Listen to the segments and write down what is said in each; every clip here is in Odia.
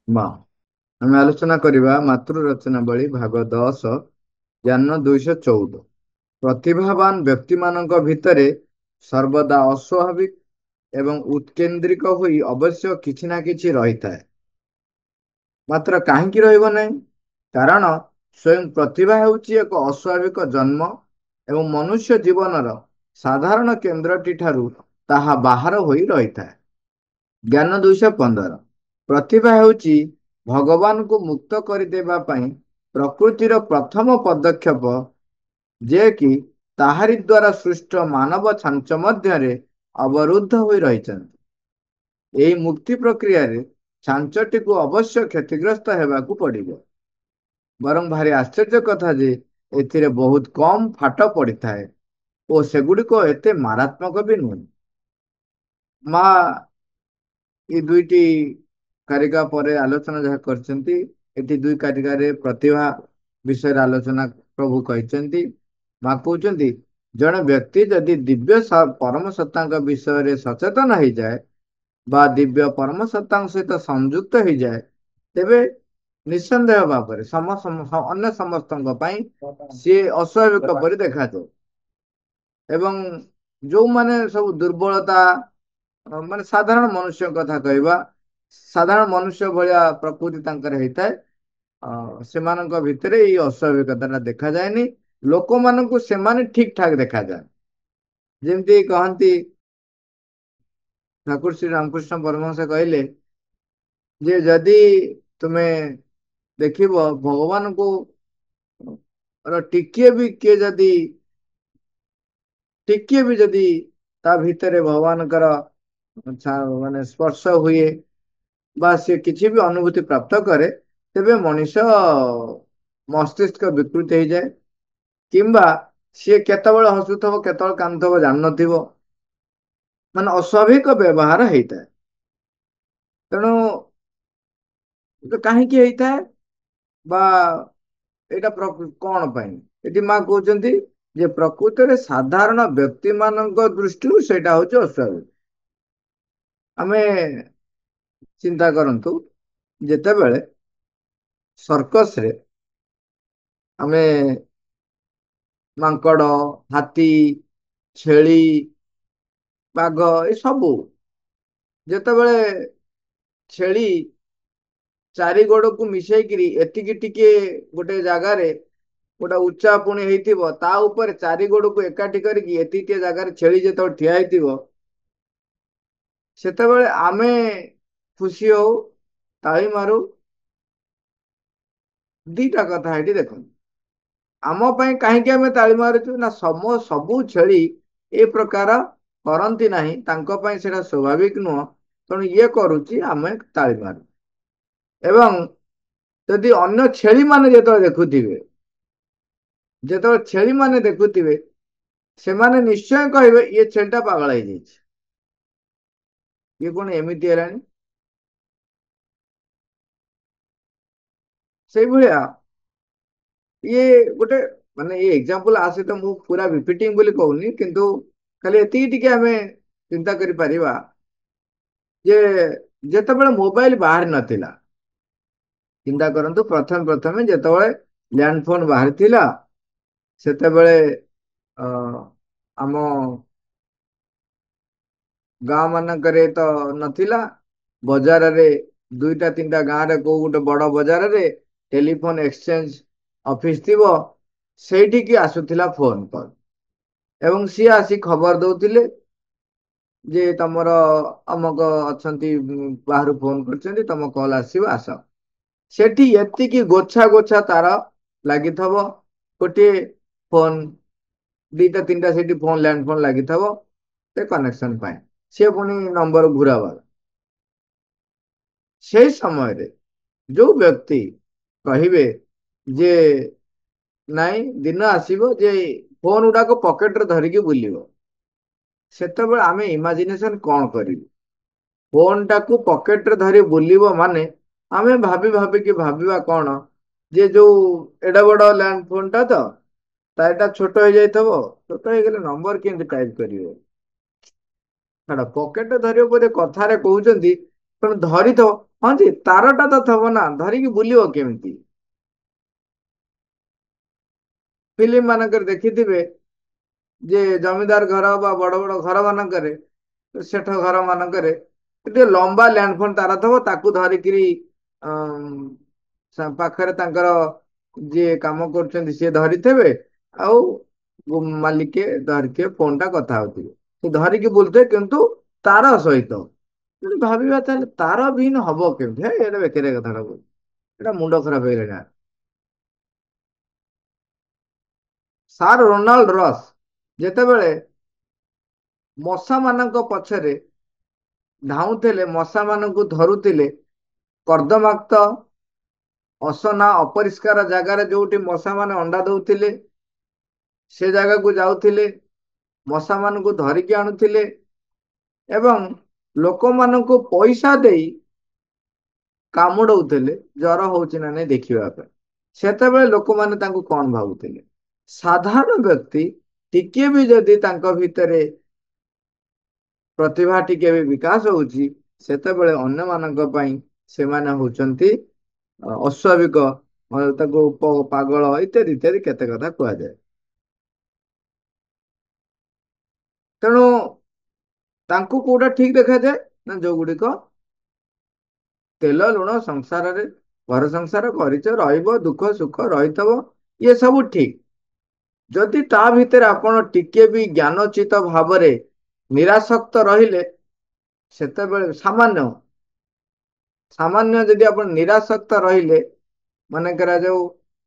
ବା ଆମେ ଆଲୋଚନା କରିବା ମାତୃ ରଚନାବଳୀ ଭାଗ 10 ଜ୍ଞାନ 214। ପ୍ରତିଭାବାନ ବ୍ୟକ୍ତିମାନଙ୍କ ଭିତରେ ସର୍ବଦା ଅସ୍ୱାଭାବିକ ଏବଂ ଉତ୍କେନ୍ଦ୍ରିକ ହୋଇ ଅବଶ୍ୟ କିଛି ନା କିଛି ରହିଥାଏ। ମାତ୍ର କାହିଁକି ରହିବ ନାହିଁ? କାରଣ ସ୍ୱୟଂ ପ୍ରତିଭା ହେଉଛି ଏକ ଅସ୍ୱାଭାବିକ ଜନ୍ମ ଏବଂ ମନୁଷ୍ୟ ଜୀବନର ସାଧାରଣ କେନ୍ଦ୍ରଟି ଠାରୁ ତାହା ବାହାର ହୋଇ ରହିଥାଏ। ଜ୍ଞାନ 215। ପ୍ରତିଭା ହେଉଛି ଭଗବାନଙ୍କୁ ମୁକ୍ତ କରିଦେବା ପାଇଁ ପ୍ରକୃତିର ପ୍ରଥମ ପଦକ୍ଷେପ, ଯେ କି ତାହାରି ଦ୍ୱାରା ସୃଷ୍ଟ ମାନବ ଛାଞ୍ଚ ମଧ୍ୟରେ ଅବରୁଦ୍ଧ ହୋଇ ରହିଛନ୍ତି। ଏହି ମୁକ୍ତି ପ୍ରକ୍ରିୟାରେ ଛାଞ୍ଚଟିକୁ ଅବଶ୍ୟ କ୍ଷତିଗ୍ରସ୍ତ ହେବାକୁ ପଡ଼ିବ। ବରଂ ଭାରି ଆଶ୍ଚର୍ଯ୍ୟ କଥା ଯେ ଏଥିରେ ବହୁତ କମ୍ ଫାଟ ପଡ଼ିଥାଏ ଓ ସେଗୁଡ଼ିକ ଏତେ ମାରାତ୍ମକ ବି ନୁହେଁ। ମା ଏ ଦୁଇଟି କାରିକା ପରେ ଆଲୋଚନା ଯାହା କରିଛନ୍ତି, ଏଠି ଦୁଇ କାରିକାରେ ପ୍ରତିଭା ବିଷୟରେ ଆଲୋଚନା ପ୍ରଭୁ କହିଛନ୍ତି। ମା କହୁଛନ୍ତି ଜଣେ ବ୍ୟକ୍ତି ଯଦି ଦିବ୍ୟ ପରମ ସତ୍ତାଙ୍କ ବିଷୟରେ ସଚେତନ ହେଇଯାଏ ବା ଦିବ୍ୟ ପରମ ସତ୍ତାଙ୍କ ସହିତ ସଂଯୁକ୍ତ ହେଇଯାଏ, ତେବେ ନିଃସନ୍ଦେହ ଭାବରେ ଅନ୍ୟ ସମସ୍ତଙ୍କ ପାଇଁ ସିଏ ଅସ୍ୱାଭାବିକ ପରି ଦେଖାଯାଏ। ଏବଂ ଯୋଉମାନେ ସବୁ ଦୁର୍ବଳତା, ମାନେ ସାଧାରଣ ମନୁଷ୍ୟ କଥା କହିବା, ସାଧାରଣ ମନୁଷ୍ୟ ଭଳିଆ ପ୍ରକୃତି ତାଙ୍କର ହେଇଥାଏ, ସେମାନଙ୍କ ଭିତରେ ଏଇ ଅସ୍ୱାଭାବିକତାଟା ଦେଖାଯାଏନି। ଲୋକମାନଙ୍କୁ ସେମାନେ ଠିକ ଠାକ ଦେଖାଯାଏ। ଯେମିତି କହନ୍ତି, ଠାକୁର ଶ୍ରୀ ରାମକୃଷ୍ଣ ପରମହଂସ କହିଲେ ଯେ ଯଦି ତୁମେ ଦେଖିବ ଭଗବାନଙ୍କୁ ଟିକିଏ ବି ଯଦି ତା ଭିତରେ ଭଗବାନଙ୍କର ମାନେ ସ୍ପର୍ଶ ହୁଏ ବା ସେ କିଛି ବି ଅନୁଭୂତି ପ୍ରାପ୍ତ କରେ, ତେବେ ମଣିଷ ମସ୍ତିଷ୍କ ବିକୃତ ହେଇଯାଏ, କିମ୍ବା ସିଏ କେତେବେଳେ ହସୁଥିବ କେତେବେଳେ କାନ୍ଦୁଥିବ ଜାଣିନଥିବ, ମାନେ ଅସ୍ୱାଭାବିକ ବ୍ୟବହାର ହେଇଥାଏ। ତେଣୁ କାହିଁକି ହେଇଥାଏ ବା ଏଇଟା କଣ ପାଇଁ? ଏଠି ମା କହୁଛନ୍ତି ଯେ ପ୍ରକୃତରେ ସାଧାରଣ ବ୍ୟକ୍ତି ମାନଙ୍କ ଦୃଷ୍ଟିରୁ ସେଇଟା ହଉଛି ଅସ୍ୱାଭାବିକ। ଆମେ ଚିନ୍ତା କରନ୍ତୁ, ଯେତେବେଳେ ସର୍କସ ରେ ଆମେ ମାଙ୍କଡ, ହାତୀ, ଛେଳି, ବାଘ ଏ ସବୁ, ଯେତେବେଳେ ଛେଳି ଚାରି ଗୋଡକୁ ମିଶେଇକିରି ଏତିକି ଟିକେ ଗୋଟେ ଜାଗାରେ ଗୋଟେ ଉଚ୍ଚା ପୁଣି ହେଇଥିବ, ତା ଉପରେ ଚାରି ଗୋଡକୁ ଏକାଠି କରିକି ଏତିକି ଜାଗାରେ ଛେଳି ଯେତେବେଳେ ଠିଆ ହେଇଥିବ, ସେତେବେଳେ ଆମେ ଖୁସି ହଉ, ତାଳି ମାରୁ। ଦିଟା କଥା ଏଠି ଦେଖନ୍ତୁ, ଆମ ପାଇଁ କାହିଁକି ଆମେ ତାଳି ମାରୁଛୁ ନା ସବୁ ଛେଳି ଏ ପ୍ରକାର କରନ୍ତି ନାହିଁ, ତାଙ୍କ ପାଇଁ ସେଇଟା ସ୍ୱାଭାବିକ ନୁହଁ। ତେଣୁ ଇଏ କରୁଛି, ଆମେ ତାଳି ମାରୁ। ଏବଂ ଯଦି ଅନ୍ୟ ଛେଳି ମାନେ ଯେତେବେଳେ ଛେଳି ମାନେ ଦେଖୁଥିବେ, ସେମାନେ ନିଶ୍ଚୟ କହିବେ ଇଏ ଛେଳିଟା ପାଗଳ ହେଇଯାଇଛି, ଇଏ କଣ ଏମିତି ହେଲାଣି। ସେଇଭଳିଆ ଇଏ ଗୋଟେ, ମାନେ ଏଇ ଏକ୍ସାମ୍ପଲ ଆ ସହିତ ମୁଁ ପୁରା ରିପିଟିଂ ବୋଲି କହୁନି, କିନ୍ତୁ ଖାଲି ଏତିକି ଟିକେ ଆମେ ଚିନ୍ତା କରିପାରିବା ଯେ ଯେତେବେଳେ ମୋବାଇଲ ବାହାରି ନଥିଲା, ଚିନ୍ତା କରନ୍ତୁ ପ୍ରଥମେ ପ୍ରଥମେ ଯେତେବେଳେ ଲ୍ୟାଣ୍ଡ ଫୋନ ବାହାରିଥିଲା, ସେତେବେଳେ ଅ ଆମ ଗାଁ ମାନଙ୍କରେ ତ ନଥିଲା। ବଜାରରେ ଦୁଇଟା ତିନିଟା ଗାଁରେ କୋଉ ଗୋଟେ ବଡ ବଜାରରେ ଟେଲିଫୋନ ଏକ୍ସଚେଞ୍ଜ ଅଫିସ ଥିବ, ସେଇଠିକି ଆସୁଥିଲା ଫୋନ କଲ ଏବଂ ସିଏ ଆସି ଖବର ଦଉଥିଲେ ଯେ ତମର ଅମକ ଅଛନ୍ତି, ବାହାରୁ ଫୋନ କରିଛନ୍ତି, ତମ କଲ ଆସିବ, ଆସ। ସେଠି ଏତିକି ଗୋଛା ଗୋଛା ତାର ଲାଗିଥବ, ଗୋଟିଏ ଫୋନ, ଦିଟା ତିନିଟା ସେଠି ଫୋନ ଲ୍ୟାଣ୍ଡ ଫୋନ ଲାଗିଥବ ସେ କନେକ୍ସନ ପାଇଁ, ସିଏ ପୁଣି ନମ୍ବର ଘୁରାବା। ସେଇ ସମୟରେ ଯୋଉ ବ୍ୟକ୍ତି କହିବେ ଯେ ନାଇଁ ଦିନ ଆସିବ ଯେ ଫୋନ ଗୁଡାକ ପକେଟରେ ଧରିକି ବୁଲିବ, ସେତେବେଳେ ଆମେ ଇମାଜିନେସନ କଣ କରିବୁ? ଫୋନ ଟାକୁ ପକେଟରେ ଧରି ବୁଲିବ ମାନେ ଆମେ ଭାବିବା କଣ ଯେ ଯୋଉ ଏଡେ ବଡ ଲ୍ୟାଣ୍ଡ ଫୋନ ଟା ତ, ତା ଏଟା ଛୋଟ ହେଇଯାଇଥିବ, ଛୋଟ ହେଇଗଲେ ନମ୍ବର କେମିତି ଟାଇପ କରିବ? ଛାଡ, ପକେଟରେ ଧରିବ ବୋଧେ କଥାରେ କହୁଛନ୍ତି, ତେଣୁ ଧରିଥିବ। ହଁ ଯେ ତାରଟା ତ ଥବ ନା, ଧରିକି ବୁଲିବ କେମିତି? ଫିଲ୍ମ ମାନଙ୍କରେ ଦେଖିଥିବେ ଯେ ଜମିଦାର ଘର ବା ବଡ ବଡ ଘର ମାନଙ୍କରେ, ସେଠ ଘର ମାନଙ୍କରେ ଟିକେ ଲମ୍ବା ଲ୍ୟାଣ୍ଡ ଫୋନ ତାର ଥିବ, ତାକୁ ଧରିକିରି ପାଖରେ ତାଙ୍କର ଯିଏ କାମ କରୁଛନ୍ତି ସିଏ ଧରିଥିବେ, ଆଉ ମାଲିକେ ଧରିଥିବେ, ଫୋନ ଟା କଥା ହଉଥିବେ। ସେ ଧରିକି ବୁଲୁଥିବେ କିନ୍ତୁ ତାର ସହିତ। ତେଣୁ ଭାବିବା ତାହେଲେ ତାର ବିହୀନ ହବ କେମିତି? ହେ ଏଇଟା ବେକାରିଆ କଥାଟା କହୁଛି, ଏଇଟା ମୁଣ୍ଡ ଖରାପ ହେଇଗଲାଣି। ସାର୍ ରୋନାଲ୍ଡ ରସ୍ ଯେତେବେଳେ ମଶା ମାନଙ୍କ ପଛରେ ଧାଉଁଥିଲେ, ମଶା ମାନଙ୍କୁ ଧରୁଥିଲେ, କର୍ଦ୍ଦମାକ୍ତ ଅସନା ଅପରିଷ୍କାର ଜାଗାରେ ଯୋଉଠି ମଶା ମାନେ ଅଣ୍ଡା ଦଉଥିଲେ ସେ ଜାଗାକୁ ଯାଉଥିଲେ, ମଶା ମାନଙ୍କୁ ଧରିକି ଆଣୁଥିଲେ ଏବଂ ଲୋକମାନଙ୍କୁ ପଇସା ଦେଇ କାମୁଡଉଥିଲେ ଜର ହଉଛି ନା ନାଇଁ ଦେଖିବା ପାଇଁ। ସେତେବେଳେ ଲୋକମାନେ ତାଙ୍କୁ କଣ ଭାବୁଥିଲେ? ସାଧାରଣ ବ୍ୟକ୍ତି ଟିକେ ବି ଯଦି ତାଙ୍କ ଭିତରେ ପ୍ରତିଭା ଟିକେ ବି ବିକାଶ ହଉଛି, ସେତେବେଳେ ଅନ୍ୟମାନଙ୍କ ପାଇଁ ସେମାନେ ହଉଛନ୍ତି ଅସ୍ୱାଭାବିକ, ତାକୁ ପାଗଳ ଇତ୍ୟାଦି ଇତ୍ୟାଦି କେତେ କଥା କୁହାଯାଏ। ତେଣୁ ତାଙ୍କୁ କୋଉଟା ଠିକ ଦେଖାଯାଏ ନା ଯୋଉ ଗୁଡିକ ତେଲ ଲୁଣ ସଂସାରରେ, ଘର ସଂସାର କରିଛ, ରହିବ, ଦୁଃଖ ସୁଖ ରହିଥିବ, ଇଏ ସବୁ ଠିକ। ଯଦି ତା ଭିତରେ ଆପଣ ଟିକେ ବି ଜ୍ଞାନଚିତ ଭାବରେ ନିରାସକ୍ତ ରହିଲେ, ସେତେବେଳେ ସାମାନ୍ୟ ସାମାନ୍ୟ ଯଦି ଆପଣ ନିରାସକ୍ତ ରହିଲେ, ମନେ କରାଯାଉ,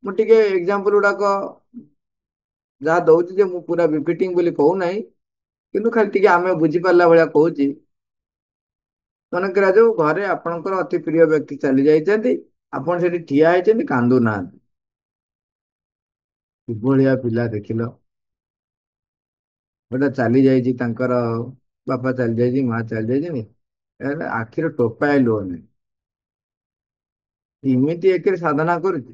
ମୁଁ ଟିକେ ଏକ୍ଜାମ୍ପଲ ଗୁଡାକ ଯାହା ଦଉଛି ଯେ ମୁଁ ପୁରା ବିପିଟିଂ ବୋଲି କହୁନାହିଁ, କିନ୍ତୁ ଖାଲି ଟିକେ ଆମେ ବୁଝିପାରିଲା ଭଳିଆ କହୁଛି। ମନେ କରାଯାଉ ଘରେ ଆପଣଙ୍କର ଅତି ପ୍ରିୟ ବ୍ୟକ୍ତି ଚାଲି ଯାଇଛନ୍ତି, ଆପଣ ସେଠି ଠିଆ ହେଇଛନ୍ତି କାନ୍ଦୁନାହାନ୍ତି। କିଭଳିଆ ପିଲା ଦେଖିଲ, ଗୋଟେ ଚାଲି ଯାଇଛି ତାଙ୍କର ବାପା ଚାଲି ଯାଇଛି, ମା ଚାଲି ଯାଇଛନ୍ତି, ଆଖିର ଟୋପାଏ ଲୁହ ନାହିଁ। ଏମିତି ଏକରେ ସାଧନା କରୁଛି,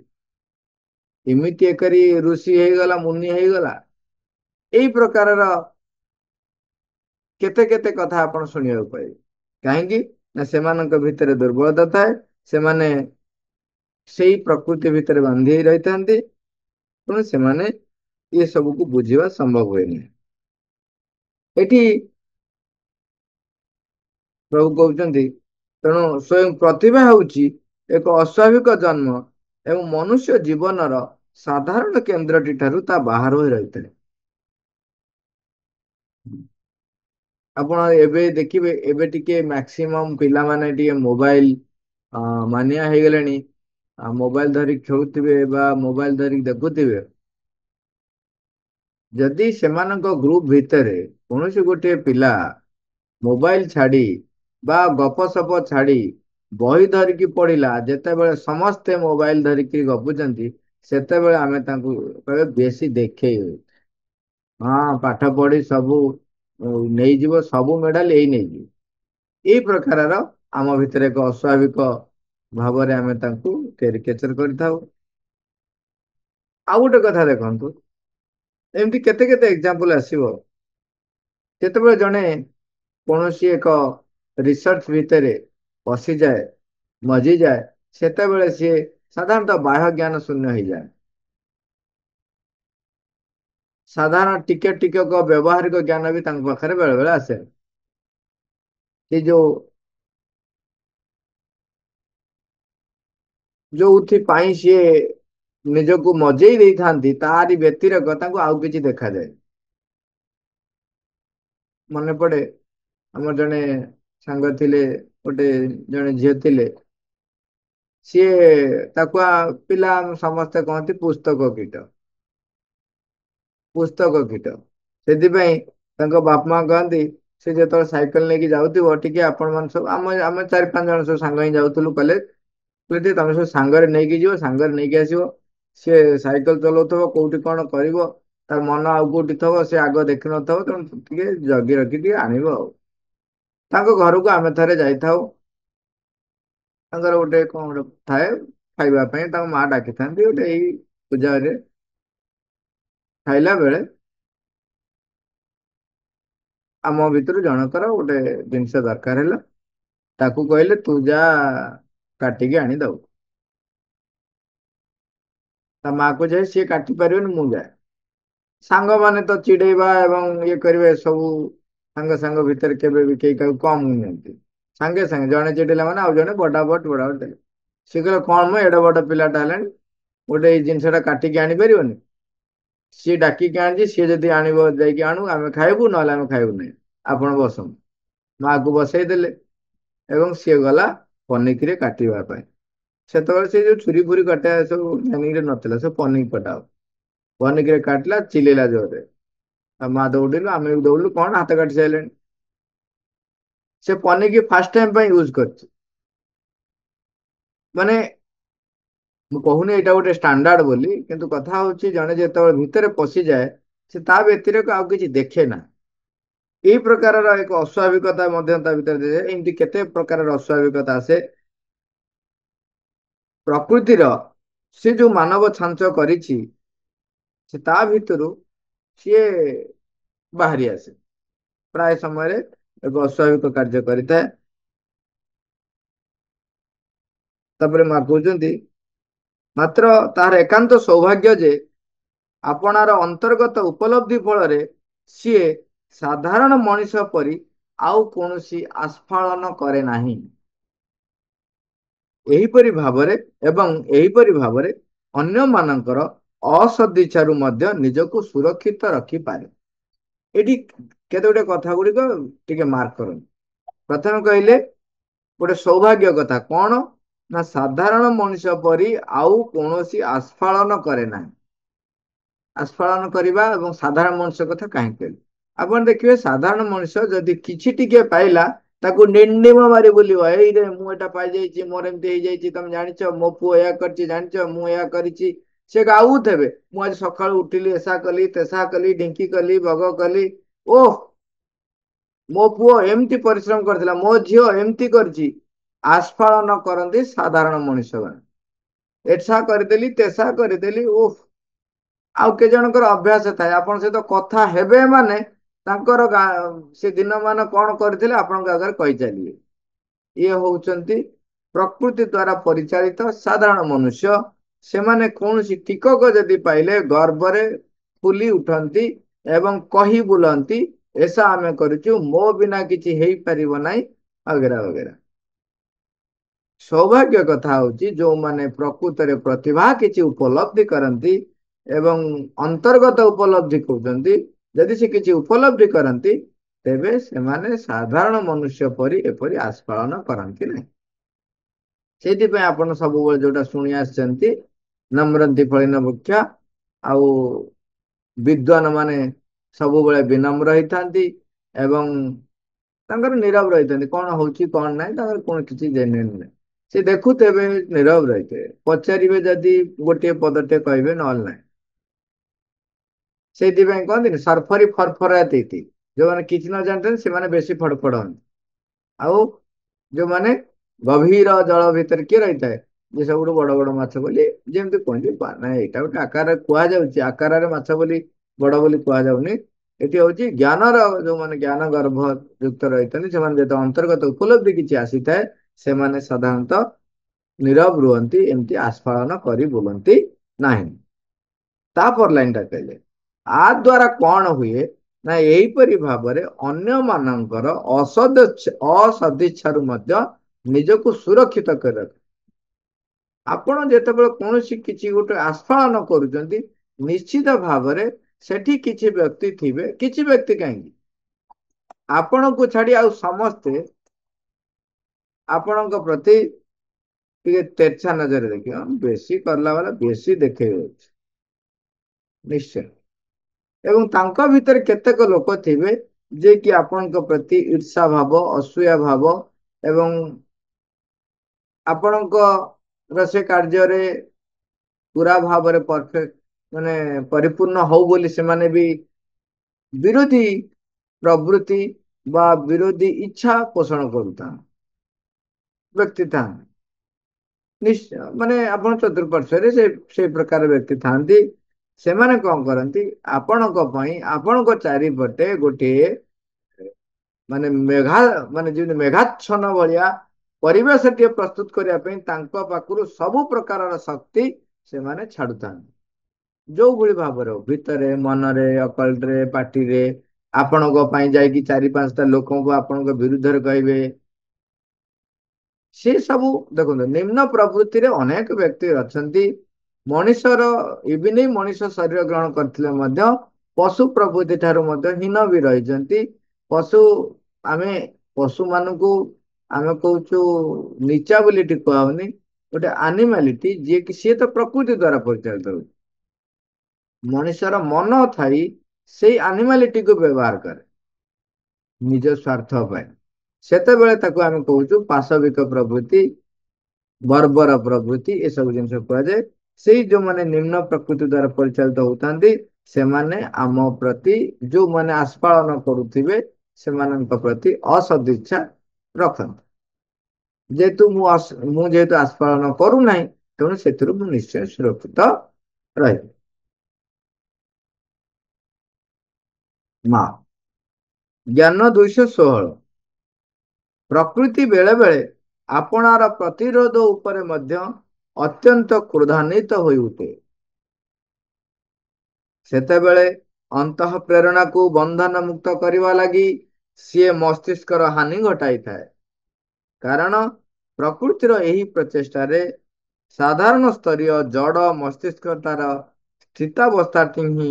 ଏମିତି ଏକରି ଋଷି ହେଇଗଲା, ମୁନି ହେଇଗଲା, ଏଇ ପ୍ରକାରର କେତେ କେତେ କଥା ଆପଣ ଶୁଣିବାକୁ ପାଇବେ। କାହିଁକି ନା ସେମାନଙ୍କ ଭିତରେ ଦୁର୍ବଳତା ଥାଏ, ସେମାନେ ସେଇ ପ୍ରକୃତି ଭିତରେ ବାନ୍ଧି ହେଇ ରହିଥାନ୍ତି, ତେଣୁ ସେମାନେ ଏ ସବୁକୁ ବୁଝିବା ସମ୍ଭବ ହୁଏନି। ଏଠି ପ୍ରଭୁ କହୁଛନ୍ତି, ତେଣୁ ସ୍ଵୟଂ ପ୍ରତିଭା ହଉଛି ଏକ ଅସ୍ୱାଭାବିକ ଜନ୍ମ ଏବଂ ମନୁଷ୍ୟ ଜୀବନର ସାଧାରଣ କେନ୍ଦ୍ରଟି ଠାରୁ ତା ବାହାର ହୋଇ ରହିଥାଏ। ଆପଣ ଏବେ ଦେଖିବେ, ଏବେ ଟିକେ ମାକ୍ସିମମ୍ ପିଲାମାନେ ଟିକେ ମୋବାଇଲ ମାନିଆ ହେଇଗଲେଣି। ଆଉ ମୋବାଇଲ ଧରିକି ଖେଳୁଥିବେ ବା ମୋବାଇଲ ଧରିକି ଦେଖୁଥିବେ, ଯଦି ସେମାନଙ୍କ ଗ୍ରୁପ ଭିତରେ କୌଣସି ଗୋଟିଏ ପିଲା ମୋବାଇଲ ଛାଡି ବା ଗପ ସପ ଛାଡି ବହି ଧରିକି ପଡିଲା, ଯେତେବେଳେ ସମସ୍ତେ ମୋବାଇଲ ଧରିକି ଗପୁଛନ୍ତି, ସେତେବେଳେ ଆମେ ତାଙ୍କୁ କହିବେ ବେଶୀ ଦେଖେଇ ହଉଛି। ହଁ ପାଠ ପଢି ସବୁ ନେଇଯିବ, ସବୁ ମେଡାଲ ଏଇ ନେଇଯିବ। ଏଇ ପ୍ରକାରର ଆମ ଭିତରେ ଏକ ଅସ୍ୱାଭାବିକ ଭାବରେ ଆମେ ତାଙ୍କୁ କ୍ୟାରିକେଚର କରିଥାଉ। ଆଉ ଗୋଟେ କଥା ଦେଖନ୍ତୁ, ଏମିତି କେତେ କେତେ ଏକ୍ଜାମ୍ପଲ ଆସିବ, ଯେତେବେଳେ ଜଣେ କୌଣସି ଏକ ରିସର୍ଚ୍ଚ ଭିତରେ ପଶିଯାଏ, ମଜିଯାଏ, ସେତେବେଳେ ସିଏ ସାଧାରଣତଃ ବାହ୍ୟ ଜ୍ଞାନ ଶୂନ୍ୟ ହେଇଯାଏ। ସାଧାରଣ ଟିକେ ଟିକକ ବ୍ୟବହାରିକ ଜ୍ଞାନ ବି ତାଙ୍କ ପାଖରେ ବେଳେ ବେଳେ ଆସେ। ସେ ଯୋଉଥିପାଇଁ ସିଏ ନିଜକୁ ମଜେଇ ଦେଇଥାନ୍ତି, ତାରି ବ୍ୟତିରେକ ତାଙ୍କୁ ଆଉ କିଛି ଦେଖାଯାଏ। ମନେ ପଡେ, ଆମର ଜଣେ ସାଙ୍ଗ ଥିଲେ, ଗୋଟେ ଜଣେ ଝିଅ ଥିଲେ, ସିଏ ତାକୁ ପିଲା ସମସ୍ତେ କହନ୍ତି ପୁସ୍ତକ କୀଟ। ପୁସ୍ତକ କୀଟ। ସେଥିପାଇଁ ତାଙ୍କ ବାପା ମା କହନ୍ତି, ସେ ଯେତେବେଳେ ସାଇକେଲ ନେଇକି ଯାଉଥିବ, ଟିକେ ଆପଣ ମାନେ ସବୁ ଆମେ ଚାରି ପାଞ୍ଚ ଜଣ ସବୁ ସାଙ୍ଗ ହିଁ ଯାଉଥିଲୁ କଲେଜ, ଟିକେ ତମେ ସବୁ ସାଙ୍ଗରେ ନେଇକି ଯିବ, ସାଙ୍ଗରେ ନେଇକି ଆସିବ। ସିଏ ସାଇକେଲ ଚଲାଉଥିବ, କୋଉଠି କଣ କରିବ, ତାର ମନ ଆଉ କୋଉଠି ଥିବ, ସେ ଆଗ ଦେଖିନଥିବ, ତେଣୁ ଟିକେ ଜଗି ରଖି ଟିକେ ଆଣିବ ଆଉ। ତାଙ୍କ ଘରକୁ ଆମେ ଥରେ ଯାଇଥାଉ, ତାଙ୍କର ଗୋଟେ କଣ ଗୋଟେ ଥାଏ ଖାଇବା ପାଇଁ, ତାଙ୍କ ମା ଡାକିଥାନ୍ତି, ଗୋଟେ ଏଇ ପୂଜାରେ ଖାଇଲା ବେଳେ ଆମ ଭିତରୁ ଜଣଙ୍କର ଗୋଟେ ଜିନିଷ ଦରକାର ହେଲା। ତାକୁ କହିଲେ ତୁ ଯା କାଟିକି ଆଣିଦବୁ। ତା ମାକୁ ଯାଇ ସିଏ କାଟି ପାରିବନି, ମୁଁ ଯାଏ। ସାଙ୍ଗମାନେ ତ ଚିଡେଇବା ଏବଂ ଇଏ କରିବେ ସବୁ। ସାଙ୍ଗ ଭିତରେ କେବେ ବି କେହି କାହାକୁ କମ ନିଅନ୍ତି। ସାଙ୍ଗେ ସାଙ୍ଗେ ଜଣେ ଚିଡିଲା ମାନେ ଆଉ ଜଣେ ବଡାବଟ ଦେଲେ। ସିଏ କହିଲେ କଣ ମ ଏଡେ ବଡ ପିଲାଟା ହେଲାଣି, ଗୋଟେ ଏଇ ଜିନିଷ ଟା କାଟିକି ଆଣିପାରିବନି। ସିଏ ଡାକିକି ଆଣିଛି, ସିଏ ଯଦି ଆଣିବ ଯାଇକି ଆଣୁ, ଆମେ ଖାଇବୁ ନହେଲେ ଆମେ ଖାଇବୁ ନାହିଁ। ଆପଣ ବସନ୍ତୁ। ମା କୁ ବସେଇ ଦେଲେ ଏବଂ ସିଏ ଗଲା ପନିକିରେ କାଟିବା ପାଇଁ। ସେତେବେଳେ ସେ ଯୋଉ ଛୁରୀ ଫୁରି କଟା ସବୁ ଟ୍ରେନିଂରେ ନଥିଲା, ସବୁ ପନିକି କଟା ହବ। ପନିକିରେ କାଟିଲା, ଚିଲେଇଲା ଜୋରରେ। ତା ମା ଦୌଡିଲୁ, ଆମେ ବି ଦୌଡିଲୁ, କଣ ହାତ କାଟି ସାରିଲେଣି। ସେ ପନିକି ଫାଷ୍ଟ ଟାଇମ ପାଇଁ ୟୁଜ କରିଛି। ମାନେ ମୁଁ କହୁନି ଏଇଟା ଗୋଟେ ଷ୍ଟାଣ୍ଡାର୍ଡ ବୋଲି, କିନ୍ତୁ କଥା ହଉଛି ଜଣେ ଯେତେବେଳେ ଭିତରେ ପଶିଯାଏ ସେ ତା ବ୍ୟତିରେକ ଆଉ କିଛି ଦେଖେ ନା। ଏଇ ପ୍ରକାରର ଏକ ଅସ୍ୱାଭାବିକତା ମଧ୍ୟ ତା ଭିତରେ ଦିଏ। ଏମିତି କେତେ ପ୍ରକାରର ଅସ୍ୱାଭାବିକତା ଆସେ। ପ୍ରକୃତିର ସେ ଯୋଉ ମାନବ ଛାଞ୍ଚ କରିଛି, ସେ ତା ଭିତରୁ ସିଏ ବାହାରି ଆସେ। ପ୍ରାୟ ସମୟରେ ଏକ ଅସ୍ୱାଭାବିକ କାର୍ଯ୍ୟ କରିଥାଏ। ତାପରେ ମା କହୁଛନ୍ତି, ମାତ୍ର ତାହାର ଏକାନ୍ତ ସୌଭାଗ୍ୟ ଯେ ଆପଣାର ଅନ୍ତର୍ଗତ ଉପଲବ୍ଧି ଫଳରେ ସିଏ ସାଧାରଣ ମଣିଷ ପରି ଆଉ କୌଣସି ଆସ୍ଫାଳନ କରେ ନାହିଁ। ଏହିପରି ଭାବରେ ଅନ୍ୟ ମାନଙ୍କର ଅସଦିଚ୍ଛାରୁ ମଧ୍ୟ ନିଜକୁ ସୁରକ୍ଷିତ ରଖିପାରେ। ଏଠି କେତେ ଗୁଟେ କଥା ଗୁଡିକ ଟିକେ ମାର୍କ କରନ୍ତୁ। ପ୍ରଥମେ କହିଲେ ଗୋଟେ ସୌଭାଗ୍ୟ କଥା, କଣ ନା ସାଧାରଣ ମଣିଷ ପରି ଆଉ କୌଣସି ଆସ୍ଫାଳନ କରେ ନାହିଁ। ଆସ୍ଫାଳନ କରିବା ଏବଂ ସାଧାରଣ ମଣିଷ କଥା କାହିଁକି କହିଲି? ଆପଣ ଦେଖିବେ ସାଧାରଣ ମଣିଷ ଯଦି କିଛି ଟିକେ ପାଇଲା, ତାକୁ ନିଣ୍ଡିମ ମାରି ବୁଲିବ। ଏଇରେ ମୁଁ ଏଇଟା ପାଇଯାଇଛି, ମୋର ଏମିତି ହେଇଯାଇଛି, ତମେ ଜାଣିଛ ମୋ ପୁଅ ଏହା କରିଛି, ଜାଣିଛ ମୁଁ ଏହା କରିଛି। ସେ ଗାଉଥିବେ, ମୁଁ ଆଜି ସକାଳୁ ଉଠିଲି, ଏସା କଲି, ତେସା କଲି, ଢିଙ୍କି କଲି, ଭଗ କଲି। ଓଃ ମୋ ପୁଅ ଏମିତି ପରିଶ୍ରମ କରିଥିଲା, ମୋ ଝିଅ ଏମିତି କରିଛି। ଆସ୍ଫାଳନ କରନ୍ତି ସାଧାରଣ ମଣିଷ ମାନେ। ଏସା କରିଦେଲି, ତେସା କରିଦେଲି, ଓଃ। ଆଉ କେତେ ଜଣଙ୍କର ଅଭ୍ୟାସ ଥାଏ, ଆପଣଙ୍କ ସହିତ କଥା ହେବେ ମାନେ ତାଙ୍କର ସେ ଦିନ ମାନ କଣ କରିଥିଲେ ଆପଣଙ୍କ ଆଗରେ କହିଚାଲିବେ। ଇଏ ହଉଛନ୍ତି ପ୍ରକୃତି ଦ୍ଵାରା ପରିଚାଳିତ ସାଧାରଣ ମନୁଷ୍ୟ। ସେମାନେ କୌଣସି ଟିକକ ଯଦି ପାଇଲେ ଗର୍ବରେ ଫୁଲି ଉଠନ୍ତି ଏବଂ କହି ବୁଲନ୍ତି, ଏସା ଆମେ କରିଛୁ, ମୋ ବିନା କିଛି ହେଇପାରିବ ନାହିଁ, ବଗେରା ବଗେରା। ସୌଭାଗ୍ୟ କଥା ହଉଛି ଯୋଉମାନେ ପ୍ରକୃତରେ ପ୍ରତିଭା କିଛି ଉପଲବ୍ଧି କରନ୍ତି ଏବଂ ଅନ୍ତର୍ଗତ ଉପଲବ୍ଧି କହୁଛନ୍ତି, ଯଦି ସେ କିଛି ଉପଲବ୍ଧି କରନ୍ତି ତେବେ ସେମାନେ ସାଧାରଣ ମନୁଷ୍ୟ ପରି ଏପରି ଆସ୍ଫାଳନ କରନ୍ତି ନାହିଁ। ସେଇଥିପାଇଁ ଆପଣ ସବୁବେଳେ ଯୋଉଟା ଶୁଣି ଆସିଛନ୍ତି, ନମ୍ରନ୍ତି ଫଳିନ ବୃକ୍ଷା। ଆଉ ବିଦ୍ୱାନ ମାନେ ସବୁବେଳେ ବିନମ୍ର ହେଇଥାନ୍ତି ଏବଂ ତାଙ୍କର ନିରବ ରହିଥାନ୍ତି, କଣ ହଉଛି କଣ ନାହିଁ ତାଙ୍କର କଣ କିଛି ନାହିଁ। ସେ ଦେଖୁଥିବେ, ନିରବ ରହିଥିବେ, ପଚାରିବେ ଯଦି ଗୋଟିଏ ପଦଟେ କହିବେ ନହେଲେ ନାହିଁ। ସେଇଥିପାଇଁ କହନ୍ତିନି ସରଫରି ଫରଫରା ଦେଇତି, ଯୋଉମାନେ କିଛି ନ ଜାଣିଛନ୍ତି ସେମାନେ ବେଶୀ ଫଡଫଡ ହନ୍ତି। ଆଉ ଯୋଉମାନେ ଗଭୀର ଜଳ ଭିତରେ କିଏ ରହିଥାଏ, ଯେ ସବୁଠୁ ବଡ ବଡ ମାଛ ବୋଲି ଯେମିତି କୁହନ୍ତି, ନାଇଁ ଏଇଟା ଗୋଟେ ଆକାରରେ କୁହାଯାଉଛି, ଆକାରରେ ମାଛ ବୋଲି ବଡ ବୋଲି କୁହାଯାଉନି। ଏଠି ହଉଛି ଜ୍ଞାନର ଯୋଉମାନେ ଜ୍ଞାନ ଗର୍ଭ ଯୁକ୍ତ ରହିଛନ୍ତି, ସେମାନେ ଯେତେ ଅନ୍ତର୍ଗତ ଉପଲବ୍ଧି କିଛି ଆସିଥାଏ, ସେମାନେ ସାଧାରଣତଃ ନିରବ ରୁହନ୍ତି, ଏମିତି ଆସ୍ଫାଳନ କରି ବୁଲନ୍ତି ନାହିଁ। ତାପର ଲାଇନ ଟା କହିଲେ, ଆ ଦ୍ୱାରା କଣ ହୁଏ ନା ଏହିପରି ଭାବରେ ଅନ୍ୟ ମାନଙ୍କର ଅସଦିଚ୍ଛାରୁ ମଧ୍ୟ ନିଜକୁ ସୁରକ୍ଷିତ କରି ରଖେ। ଆପଣ ଯେତେବେଳେ କୌଣସି କିଛି ଗୋଟେ ଆସ୍ଫାଳନ କରୁଛନ୍ତି, ନିଶ୍ଚିତ ଭାବରେ ସେଠି କିଛି ବ୍ୟକ୍ତି ଥିବେ, କିଛି ବ୍ୟକ୍ତି କାହିଁକି ଆପଣଙ୍କୁ ଛାଡି ଆଉ ସମସ୍ତେ ଆପଣଙ୍କ ପ୍ରତି ଟିକେ ତେରଛା ନଜରରେ ଦେଖିବ, ବେଶୀ କଲା ବାଲା ବେଶୀ ଦେଖେଇ ହଉଛି। ନିଶ୍ଚୟ। ଏବଂ ତାଙ୍କ ଭିତରେ କେତେକ ଲୋକ ଥିବେ ଯିଏ କି ଆପଣଙ୍କ ପ୍ରତି ଈର୍ଷା ଭାବ, ଅସୂୟା ଭାବ ଏବଂ ଆପଣଙ୍କ ର ସେ କାର୍ଯ୍ୟରେ ପୁରା ଭାବରେ ପରଫେକ୍ଟ ମାନେ ପରିପୂର୍ଣ୍ଣ ହଉ ବୋଲି ସେମାନେ ବି ବିରୋଧୀ ପ୍ରବୃତ୍ତି ବା ବିରୋଧୀ ଇଚ୍ଛା ପୋଷଣ କରୁଥାନ୍ତି। ବ୍ୟକ୍ତି ଥାନ୍ତି। ନିଶ୍ଚୟ, ମାନେ ଆପଣ ଚତୁଃପାର୍ଶ୍ଵରେ ସେଇ ପ୍ରକାର ବ୍ୟକ୍ତି ଥାନ୍ତି। ସେମାନେ କଣ କରନ୍ତି, ଆପଣଙ୍କ ପାଇଁ ଆପଣଙ୍କ ଚାରିପଟେ ଗୋଟିଏ ମାନେ ଯେମିତି ମେଘାଚ୍ଛନ୍ନ ଭଳିଆ ପରିବେଶଟିଏ ପ୍ରସ୍ତୁତ କରିବା ପାଇଁ ତାଙ୍କ ପାଖରୁ ସବୁ ପ୍ରକାରର ଶକ୍ତି ସେମାନେ ଛାଡୁଥାନ୍ତି। ଯୋଉଭଳି ଭାବରେ ଭିତରେ, ମନରେ, ଅକଲରେ, ପାଟିରେ ଆପଣଙ୍କ ପାଇଁ ଯାଇକି 4-5ଟା ଲୋକଙ୍କୁ ଆପଣଙ୍କ ବିରୁଦ୍ଧରେ କହିବେ। ସେ ସବୁ ଦେଖନ୍ତୁ, ନିମ୍ନ ପ୍ରବୃତ୍ତିରେ ଅନେକ ବ୍ୟକ୍ତି ଅଛନ୍ତି। ମଣିଷର ଇଭିନି ମଣିଷ ଶରୀର ଗ୍ରହଣ କରିଥିଲେ ମଧ୍ୟ ପଶୁ ପ୍ରବୃତ୍ତି ଠାରୁ ମଧ୍ୟ ହୀନ ବି ରହିଛନ୍ତି। ପଶୁ ଆମେ ପଶୁମାନଙ୍କୁ ଆମେ କହୁଛୁ ନିଚା ବୋଲି ଏଠି କୁହାହଉନି, ଗୋଟେ ଆନିମାଲିଟି ଯିଏକି ସିଏ ତ ପ୍ରକୃତି ଦ୍ଵାରା ପରିଚାଳିତ ହେଉଛି। ମଣିଷର ମନ ଥାଇ ସେଇ ଆନିମାଲିଟିକୁ ବ୍ୟବହାର କରେ ନିଜ ସ୍ୱାର୍ଥ ପାଇଁ। ସେତେବେଳେ ତାକୁ ଆମେ କହୁଛୁ ପାଶବିକ ପ୍ରବୃତ୍ତି, ବର୍ବର ପ୍ରବୃତ୍ତି, ଏସବୁ ଜିନିଷ କୁହାଯାଏ। ସେଇ ଯୋଉମାନେ ନିମ୍ନ ପ୍ରକୃତି ଦ୍ଵାରା ପରିଚାଳିତ ହଉଥାନ୍ତି, ସେମାନେ ଆମ ପ୍ରତି, ଯୋଉମାନେ ଆସ୍ପାଳନ କରୁଥିବେ ସେମାନଙ୍କ ପ୍ରତି ଅସଦିଚ୍ଛା ରଖନ୍ତି। ଯେହେତୁ ମୁଁ ଯେହେତୁ ଆସ୍ପାଳନ କରୁନାହିଁ, ତେଣୁ ସେଥିରୁ ମୁଁ ନିଶ୍ଚୟ ସୁରକ୍ଷିତ ରହିବି। ମା ଜ୍ଞାନ 216। ପ୍ରକୃତି ବେଳେ ବେଳେ ଆପଣାର ପ୍ରତିରୋଧ ଉପରେ ମଧ୍ୟ ଅତ୍ୟନ୍ତ କ୍ରୋଧାନ୍ୱିତ ହୋଇ ଉଠେ। ସେତେବେଳେ ଅନ୍ତଃ ପ୍ରେରଣାକୁ ବନ୍ଧନ ମୁକ୍ତ କରିବା ଲାଗି ସିଏ ମସ୍ତିଷ୍କର ହାନି ଘଟାଇଥାଏ। କାରଣ ପ୍ରକୃତିର ଏହି ପ୍ରଚେଷ୍ଟାରେ ସାଧାରଣ ସ୍ତରୀୟ ଜଡ଼ ମସ୍ତିଷ୍କତାର ସ୍ଥିତାବସ୍ଥାଟି ହିଁ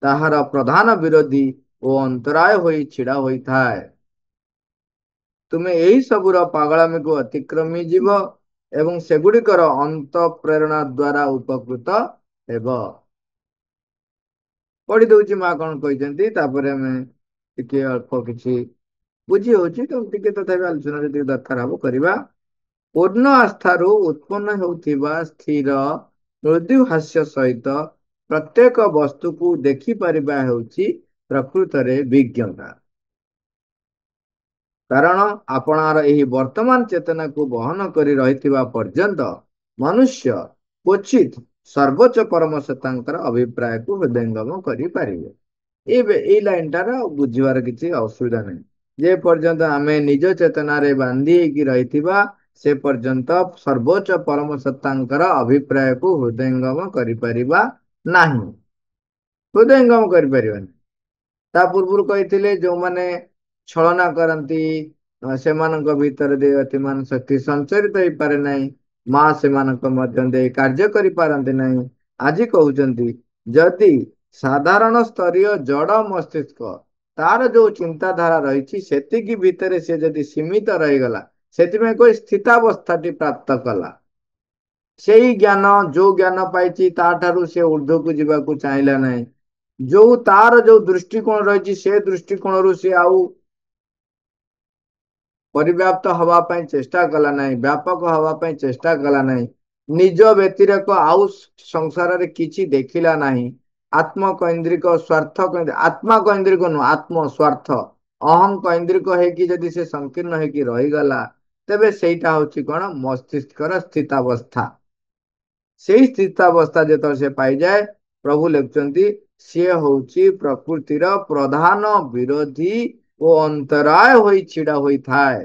ତାହାର ପ୍ରଧାନ ବିରୋଧୀ ଓ ଅନ୍ତରାୟ ହୋଇ ଛିଡ଼ା ହୋଇଥାଏ। ତୁମେ ଏହି ସବୁର ପାଗଳାମିକୁ ଅତିକ୍ରମି ଯିବ ଏବଂ ସେଗୁଡ଼ିକର ଅନ୍ତଃପ୍ରେରଣା ଦ୍ୱାରା ଉପକୃତ ହେବ। ପଢି ଦଉଛି ମା କଣ କହିଛନ୍ତି, ତାପରେ ଆମେ ଟିକେ ଅଳ୍ପ କିଛି ବୁଝି ହଉଛି ତ, ଟିକେ ତଥାପି ଆଲୋଚନା ଯେତିକି ଦରକାର ହବ କରିବା। ପୂର୍ଣ୍ଣ ଆସ୍ଥାରୁ ଉତ୍ପନ୍ନ ହେଉଥିବା ସ୍ଥିର ମୃଦୁ ହାସ୍ୟ ସହିତ ପ୍ରତ୍ୟେକ ବସ୍ତୁକୁ ଦେଖିପାରିବା ହେଉଛି ପ୍ରକୃତରେ ବିଜ୍ଞତା। କାରଣ ଆପଣାର ଏହି ବର୍ତ୍ତମାନ ଚେତନାକୁ ବହନ କରି ରହିଥିବା ପର୍ଯ୍ୟନ୍ତ ମନୁଷ୍ୟ କ୍ୱଚିତ ସର୍ବୋଚ୍ଚ ପରମ ସତ୍ତାଙ୍କର ଅଭିପ୍ରାୟକୁ ହୃଦୟଙ୍ଗମ କରିପାରିବେ। ଏଇ ଲାଇନଟାର ବୁଝିବାର କିଛି ଅସୁବିଧା ନାହିଁ। ଯେ ପର୍ଯ୍ୟନ୍ତ ଆମେ ନିଜ ଚେତନାରେ ବାନ୍ଧି ହେଇକି ରହିଥିବା, ସେ ପର୍ଯ୍ୟନ୍ତ ସର୍ବୋଚ୍ଚ ପରମ ସତ୍ତାଙ୍କର ଅଭିପ୍ରାୟକୁ ହୃଦୟଙ୍ଗମ କରିପାରିବା ନାହିଁ। ହୃଦୟଙ୍ଗମ କରିପାରିବାନି। ତା ପୂର୍ବରୁ କହିଥିଲେ ଯୋଉମାନେ ଛଳନା କରନ୍ତି ସେମାନଙ୍କ ଭିତରେ ଦେୟତିମାନ ଶକ୍ତି ସଞ୍ଚରିତ ହେଇପାରେ ନାହିଁ। ମା ସେମାନଙ୍କ ମଧ୍ୟ ଦେଇ କାର୍ଯ୍ୟ କରିପାରନ୍ତି ନାହିଁ। ଆଜି କହୁଛନ୍ତି ଯଦି ସାଧାରଣ ସ୍ତରୀୟ ଜଡ଼ ମସ୍ତିଷ୍କ ତାର ଯୋଉ ଚିନ୍ତାଧାରା ରହିଛି ସେତିକି ଭିତରେ ସେ ଯଦି ସୀମିତ ରହିଗଲା, ସେଥିପାଇଁ କହି ସ୍ଥିତାବସ୍ଥାଟି ପ୍ରାପ୍ତ କଲା। ସେଇ ଜ୍ଞାନ, ଯୋଉ ଜ୍ଞାନ ପାଇଛି ତାଠାରୁ ସେ ଊର୍ଦ୍ଧ୍ୱକୁ ଯିବାକୁ ଚାହିଁଲା ନାହିଁ। ଯୋଉ ତାର ଯୋଉ ଦୃଷ୍ଟିକୋଣ ରହିଛି ସେ ଦୃଷ୍ଟିକୋଣରୁ ସେ ଆଉ ପରିବ୍ୟାପ୍ତ ହବା ପାଇଁ ଚେଷ୍ଟା କଲା ନାହିଁ, ବ୍ୟାପକ ହବା ପାଇଁ ଚେଷ୍ଟା କଲା ନାହିଁ। ନିଜ ବ୍ୟତିରେକ ଆଉ ସଂସାରରେ କିଛି ଦେଖିଲା ନାହିଁ। ଆତ୍ମକୈନ୍ଦ୍ରିକ ସ୍ୱାର୍ଥ, ଆତ୍ମା କୈନ୍ଦ୍ରିକ ନୁହଁ, ଆତ୍ମ ସ୍ୱାର୍ଥ ଅହଂ କୈନ୍ଦ୍ରିକ ହେଇକି ଯଦି ସେ ସଂକୀର୍ଣ୍ଣ ହେଇକି ରହିଗଲା, ତେବେ ସେଇଟା ହଉଛି କଣ, ମସ୍ତିଷ୍କର ସ୍ଥିତାବସ୍ଥା। ସେଇ ସ୍ଥିତାବସ୍ଥା ଯେତେବେଳେ ସେ ପାଇଯାଏ, ପ୍ରଭୁ ଲେଖୁଛନ୍ତି ସିଏ ହଉଛି ପ୍ରକୃତିର ପ୍ରଧାନ ବିରୋଧୀ ଓ ଅନ୍ତରାୟ ହୋଇ ଛିଡ଼ା ହୋଇଥାଏ।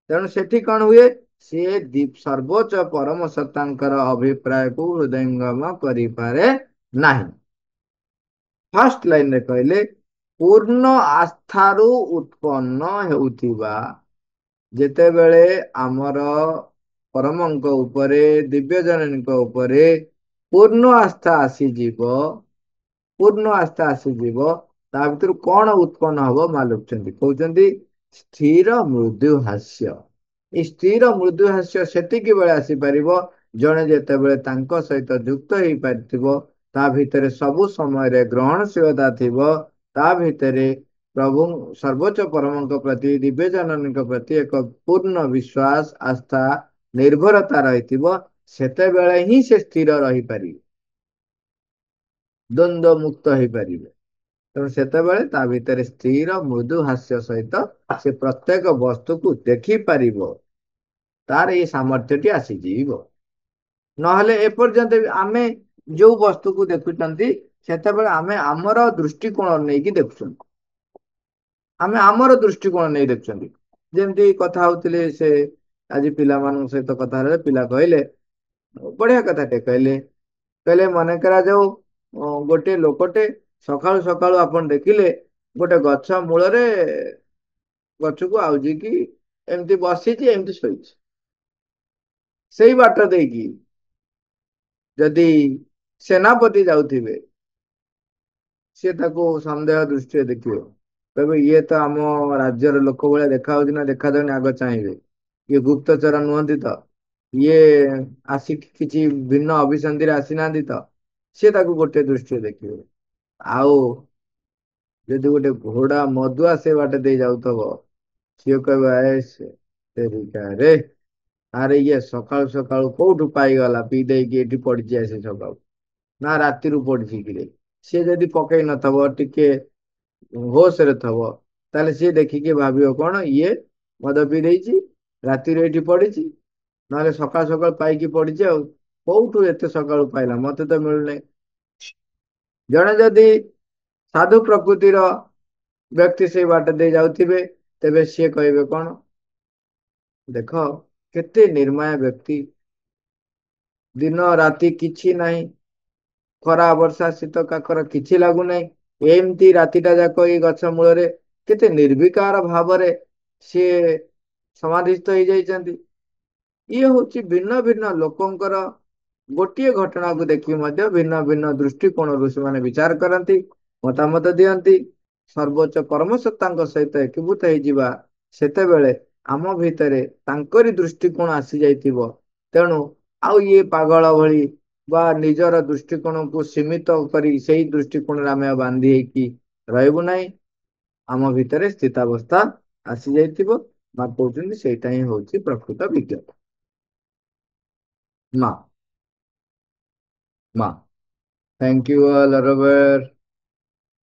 ତେଣୁ ସେଠି କଣ ହୁଏ, ସିଏ ସର୍ବୋଚ୍ଚ ପରମ ସତ୍ତାଙ୍କର ଅଭିପ୍ରାୟକୁ ହୃଦୟଙ୍ଗମ କରିପାରେ ନାହିଁ। ଫାର୍ଷ୍ଟ ଲାଇନରେ କହିଲେ ପୂର୍ଣ୍ଣ ଆସ୍ଥାରୁ ଉତ୍ପନ୍ନ ହେଉଥିବା, ଯେତେବେଳେ ଆମର ପରମଙ୍କ ଉପରେ, ଦିବ୍ୟ ଜନନୀଙ୍କ ଉପରେ ପୂର୍ଣ୍ଣ ଆସ୍ଥା ଆସିଯିବ, ପୂର୍ଣ୍ଣ ଆସ୍ଥା ଆସିଯିବ, ତା ଭିତରୁ କଣ ଉତ୍ପନ୍ନ ହବ ମା ଲେଖୁଛନ୍ତି, କହୁଛନ୍ତି ସ୍ଥିର ମୃଦୁ ହାସ୍ୟ। ଏଇ ସ୍ଥିର ମୃଦୁ ହାସ୍ୟ ସେତିକି ବେଳେ ଆସିପାରିବ ଜଣେ ଯେତେବେଳେ ତାଙ୍କ ସହିତ ଯୁକ୍ତ ହେଇପାରିଥିବ, ତା ଭିତରେ ସବୁ ସମୟରେ ଗ୍ରହଣଶୀଳତା ଥିବ, ତା ଭିତରେ ପ୍ରଭୁ ସର୍ବୋଚ୍ଚ ପରମଙ୍କ ପ୍ରତି, ଦିବ୍ୟ ଜନନୀଙ୍କ ପ୍ରତି ଏକ ପୂର୍ଣ୍ଣ ବିଶ୍ୱାସ, ଆସ୍ଥା, ନିର୍ଭରତା ରହିଥିବ, ସେତେବେଳେ ହିଁ ସେ ସ୍ଥିର ରହିପାରିବେ, ଦ୍ୱନ୍ଦ୍ୱ ମୁକ୍ତ ହେଇପାରିବେ। ତେଣୁ ସେତେବେଳେ ତା ଭିତରେ ସ୍ଥିର ମୃଦୁ ହାସ୍ୟ ସହିତ ସେ ପ୍ରତ୍ୟେକ ବସ୍ତୁକୁ ଦେଖିପାରିବ, ତାର ଏଇ ସାମର୍ଥ୍ୟଟି ଆସିଯିବ। ନହେଲେ ଏପର୍ଯ୍ୟନ୍ତ ଆମେ ଯୋଉ ବସ୍ତୁକୁ ଦେଖୁଛନ୍ତି ସେତେବେଳେ ଆମେ ଆମର ଦୃଷ୍ଟିକୋଣ ନେଇକି ଦେଖୁଛନ୍ତି, ଆମେ ଆମର ଦୃଷ୍ଟିକୋଣ ନେଇ ଦେଖୁଛନ୍ତି। ଯେମିତି କଥା ହଉଥିଲେ ସେ ଆଜି ପିଲାମାନଙ୍କ ସହିତ କଥା ହେଲେ ପିଲା କହିଲେ ବଢିଆ କଥାଟେ କହିଲେ କହିଲେ ମନେ କରାଯାଉ ଗୋଟେ ଲୋକଟେ ସକାଳୁ ସକାଳୁ ଆପଣ ଦେଖିଲେ ଗୋଟେ ଗଛ ମୂଳରେ ଗଛକୁ ଆଉଜିକି ଏମିତି ବସିଛି ଏମିତି ଶୋଇଛି। ସେଇ ବାଟ ଦେଇକି ଯଦି ସେନାପତି ଯାଉଥିବେ ସିଏ ତାକୁ ସନ୍ଦେହ ଦୃଷ୍ଟିରେ ଦେଖିବ, କହିବେ ଇଏ ତ ଆମ ରାଜ୍ୟର ଲୋକ ଭଳିଆ ଦେଖା ହଉଛି ନା ଦେଖାଯାଉନି, ଆଗ ଚାହିଁବେ ଇଏ ଗୁପ୍ତଚର ନୁହନ୍ତି ତ, ଇଏ ଆସିକି କିଛି ଭିନ୍ନ ଅଭିସନ୍ଧିରେ ଆସିନାହାନ୍ତି ତ, ସିଏ ତାକୁ ଗୋଟେ ଦୃଷ୍ଟିରେ ଦେଖିବେ। ଆଉ ଯଦି ଗୋଟେ ଘୋଡା ମଦୁଆ ସେ ବାଟେ ଦେଇ ଯାଉଥିବ ସିଏ କହିବ ତେରିକା ରେ, ଆରେ ଇଏ ସକାଳୁ ସକାଳୁ କୋଉଠୁ ପାଇଗଲା ପିଇ ଦେଇକି ଏଠି ପଡିଛି ଆସି ସକାଳୁ, ନା ରାତିରୁ ପଡିଛି କିରେ। ସିଏ ଯଦି ପକେଇ ନଥବ ଟିକେ ହୋସ ରେ ଥବ ତାହେଲେ ସିଏ ଦେଖିକି ଭାବିବ କଣ ଇଏ ମଦ ପିଇ ଦେଇଛି ରାତିରେ ଏଇଠି ପଡିଛି, ନହେଲେ ସକାଳୁ ସକାଳୁ ପାଇକି ପଡିଛି ଆଉ କୋଉଠୁ ଏତେ ସକାଳୁ ପାଇଲା ମତେ ତ ମିଳୁନାହିଁ। ଜଣେ ଯଦି ସାଧୁ ପ୍ରକୃତିର ବ୍ୟକ୍ତି ସେଇ ବାଟ ଦେଇ ଯାଉଥିବେ ତେବେ ସିଏ କହିବେ କଣ, ଦେଖ କେତେ ନିର୍ମାୟା ବ୍ୟକ୍ତି, ଦିନ ରାତି କିଛି ନାହିଁ, ଖରା ବର୍ଷା ଶୀତ କାକର କିଛି ଲାଗୁନାହିଁ, ଏମିତି ରାତିଟା ଯାକ ଏଇ ଗଛ ମୂଳରେ କେତେ ନିର୍ବିକାର ଭାବରେ ସିଏ ସମାଧିସ୍ଥ ହେଇଯାଇଛନ୍ତି। ଇଏ ହଉଛି ଭିନ୍ନ ଭିନ୍ନ ଲୋକଙ୍କର ଗୋଟିଏ ଘଟଣାକୁ ଦେଖି ମଧ୍ୟ ଭିନ୍ନ ଭିନ୍ନ ଦୃଷ୍ଟିକୋଣରୁ ସେମାନେ ବିଚାର କରନ୍ତି, ମତାମତ ଦିଅନ୍ତି। ସର୍ବୋଚ୍ଚ ପରମସତ୍ତାଙ୍କ ସହିତ ଏକୀଭୂତ ହେଇଯିବା ସେତେବେଳେ ଆମ ଭିତରେ ତାଙ୍କରି ଦୃଷ୍ଟିକୋଣ ଆସି ଯାଇଥିବ, ତେଣୁ ଆଉ ଇଏ ପାଗଳ ଭଳି ବା ନିଜର ଦୃଷ୍ଟିକୋଣକୁ ସୀମିତ କରି ସେଇ ଦୃଷ୍ଟିକୋଣରେ ଆମେ ବାନ୍ଧି ହେଇକି ରହିବୁ ନାହିଁ। ଆମ ଭିତରେ ସ୍ଥିତାବସ୍ଥା ଆସି ଯାଇଥିବ ବା କହୁଛନ୍ତି ସେଇଟା ହିଁ ହଉଛି ପ୍ରକୃତ ବିଜ୍ଞାନ। ମା ମା। Thank you all, Robert.